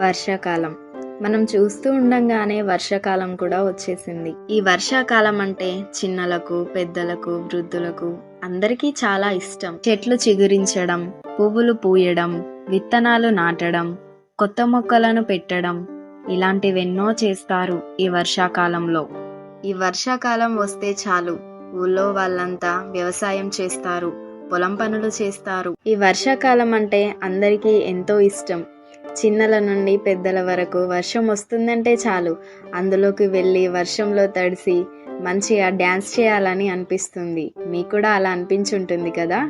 వర్షాకాలం. మనం చూస్తూ ఉండంగానే వర్షాకాలం కూడా వచ్చేసింది. ఈ వర్షాకాలం అంటే చిన్నలకు, పెద్దలకు, వృద్ధులకు అందరికీ చాలా ఇష్టం. చెట్లు చిగురించడం, పువ్వులు పూయడం, విత్తనాలు నాటడం, కొత్త మొక్కలను పెట్టడం ఇలాంటివెన్నో చేస్తారు ఈ వర్షాకాలంలో. ఈ వర్షాకాలం వస్తే చాలు ఊళ్ళో వాళ్ళంతా వ్యవసాయం చేస్తారు, పొలం పనులు చేస్తారు. ఈ వర్షాకాలం అంటే అందరికీ ఎంతో ఇష్టం. చిన్నల నుండి పెద్దల వరకు వర్షం వస్తుందంటే చాలు అందులోకి వెళ్ళి వర్షంలో తడిసి మంచిగా డ్యాన్స్ చేయాలని అనిపిస్తుంది. మీకు కూడా అలా అనిపించుంటుంది కదా.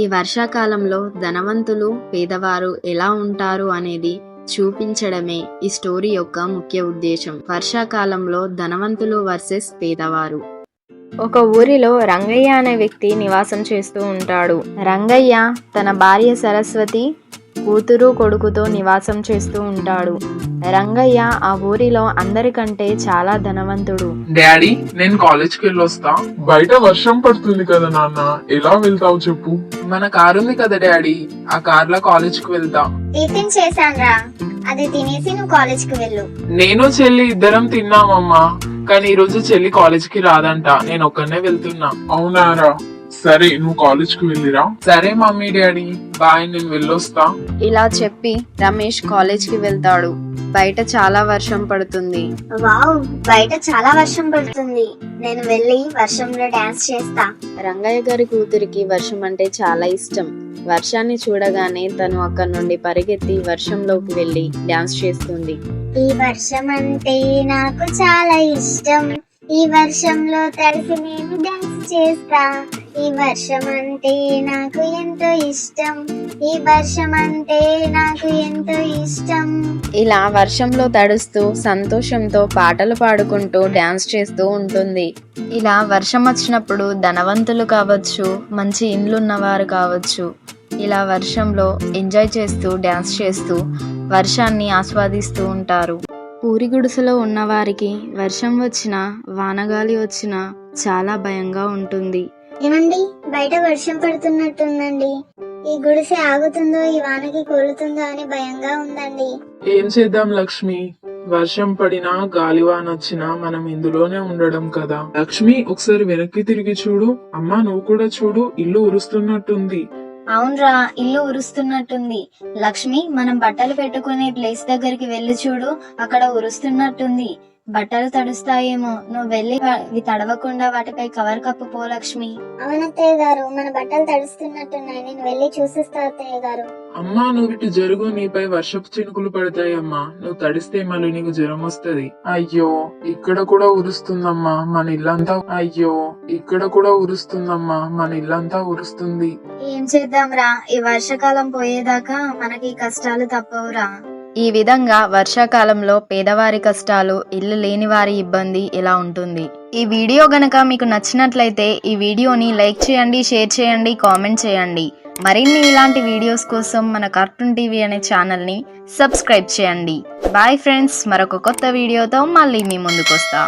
ఈ వర్షాకాలంలో ధనవంతులు, పేదవారు ఎలా ఉంటారు అనేది చూపించడమే ఈ స్టోరీ యొక్క ముఖ్య ఉద్దేశం. వర్షాకాలంలో ధనవంతులు వర్సెస్ పేదవారు. ఒక ఊరిలో రంగయ్య అనే వ్యక్తి నివాసం చేస్తూ ఉంటాడు. రంగయ్య తన భార్య సరస్వతి, కూతురు, కొడుకుతో నివాసం చేస్తూ ఉంటాడు. రంగయ్య ఆ ఊరిలో అందరికంటే చాలా ధనవంతుడు. డాడీ, నేను కాలేజ్కి వెళ్ళొస్తా. బయట వర్షం పడుతుంది కదా నాన్న, ఎలా వెళ్తావు చెప్పు? మన కారు ఉంది కదా డాడీ, ఆ కార్ లో కాలేజ్కి వెళ్తా. టిఫిన్ చేశాన్రా, అది తినేసి నువ్వు కాలేజ్కి వెళ్ళు. నేను చెల్లి ఇద్దరం తిన్నామమ్మా, కానీ ఈ రోజు చెల్లి కాలేజ్కి రాదంట. నేను ఒక్కనే వెళ్తున్నా. అవునారా, సరే నువ్వు కాలేజ్కి వెళ్ళిరా. సరే మమ్మీ డాడీ, బాయ్, నేను వెళ్ళొస్తా. ఇలా చెప్పి రమేష్ కాలేజ్కి వెళ్తాడు. బయట చాలా వర్షం పడుతుంది. వావ్, బయట చాలా వర్షం పడుతుంది. నేను వెళ్ళి వర్షంలో డాన్స్ చేస్తా. రంగయ్య గారి కూతురికి వర్షం అంటే చాలా ఇష్టం. వర్షాన్ని చూడగానే తను అక్కడి నుండి పరిగెత్తి వర్షంలోకి వెళ్ళి డాన్స్ చేస్తుంది. ఈ వర్షం అంటే నాకు చాలా ఇష్టం. ఈ వర్షంలో తడిసి నేను డాన్స్ చేస్తా. ఈ వర్షం అంటే నాకు ఎంతో ఇష్టం. ఈ వర్షం అంటే నాకు ఎంతో ఇష్టం. ఇలా వర్షంలో తడుస్తూ సంతోషంతో పాటలు పాడుకుంటూ డాన్స్ చేస్తూ ఉంటుంది. ఇలా వర్షం వచ్చినప్పుడు ధనవంతులు కావచ్చు, మంచి ఇండ్లున్నవారు కావచ్చు, ఇలా వర్షంలో ఎంజాయ్ చేస్తూ డాన్స్ చేస్తూ వర్షాన్ని ఆస్వాదిస్తూ ఉంటారు. పూరి గుడిసెలో ఉన్నవారికి వర్షం వచ్చినా, వానగాలి వచ్చినా చాలా భయంగా ఉంటుంది. ఏమండి, బయట వర్షం పడుతున్నట్టుందండి. ఈ గుడిసె ఆగుతుందో ఈ వానకి కూలుతుందో అని భయంగా ఉందండి. ఏం చేద్దాం లక్ష్మి, వర్షం పడినా గాలివాన వచ్చినా మనం ఇందులోనే ఉండడం కదా. లక్ష్మి, ఒకసారి వెనక్కి తిరిగి చూడు. అమ్మా, నువ్వు కూడా చూడు, ఇల్లు ఉరుస్తున్నట్టుంది. అవునరా, ఇల్లు ఉరుస్తున్నట్టుంది. లక్ష్మి, మనం బట్టలు పెట్టుకునే ప్లేస్ దగ్గరికి వెళ్ళి చూడు, అక్కడ ఉరుస్తున్నట్టుంది. బట్టలు తడుస్తాయేమో, నువ్వు వెళ్ళి అవి తడవకుండా వాటిపై కవర్ కప్పుపో లక్ష్మి. అవునత్తయ్య గారు, మన బట్టలు తడుస్తున్నట్టున్నాయి. నేను వెళ్ళి చూసిస్తా అత్తయ్య గారు. అమ్మా, నువ్వు ఇటు జరుగు, నీపై వర్షపు చినుకులు పడతాయమ్మా. నువ్వు తడిస్తే మళ్ళీ నీకు జ్వరం వస్తది. అయ్యో, ఇక్కడ కూడా ఉరుస్తుందమ్మా మన ఇల్లంతా. అయ్యో, ఇక్కడ కూడా ఉరుస్తుందమ్మా మన ఇల్లంతా ఉరుస్తుంది. ఏం చేద్దాంరా, ఈ వర్షాకాలం పోయేదాకా మనకి కష్టాలు తప్పవురా. ఈ విధంగా వర్షాకాలంలో పేదవారి కష్టాలు, ఇల్లు లేని వారి ఇబ్బంది ఇలా ఉంటుంది. ఈ వీడియో గనక మీకు నచ్చినట్లయితే ఈ వీడియోని లైక్ చేయండి, షేర్ చేయండి, కామెంట్ చేయండి. మరిన్ని ఇలాంటి వీడియోస్ కోసం మన కార్టూన్ టీవీ అనే ఛానల్ని సబ్స్క్రైబ్ చేయండి. బాయ్ ఫ్రెండ్స్, మరొక కొత్త వీడియోతో మళ్ళీ మీ ముందుకు వస్తా.